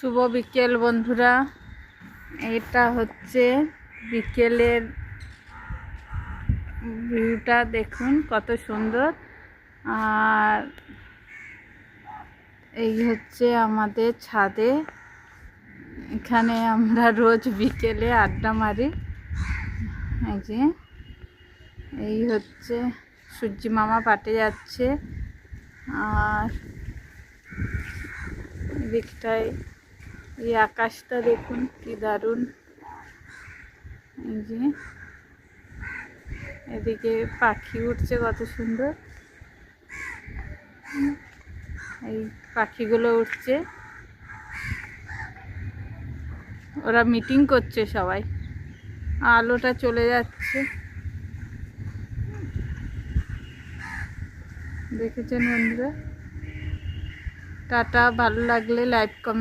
শুভ বিকেল বন্ধুরা। এটা হচ্ছে বিকেলের ভিউটা, দেখুন কত সুন্দর। আর এই হচ্ছে আমাদের ছাদে, এখানে আমরা রোজ বিকেলে আড্ডা মারি। এই যে এই হচ্ছে সূর্যি মামা পাটে যাচ্ছে, আর দিকটায় এই আকাশটা দেখুন কি দারুণ। এই যে এদিকে পাখি উঠছে কত সুন্দর, এই পাখিগুলো উঠছে, ওরা মিটিং করছে সবাই। আলোটা চলে যাচ্ছে, দেখেছেন বন্ধুরা। টাটা, ভালো লাগলে লাইক কমেন্ট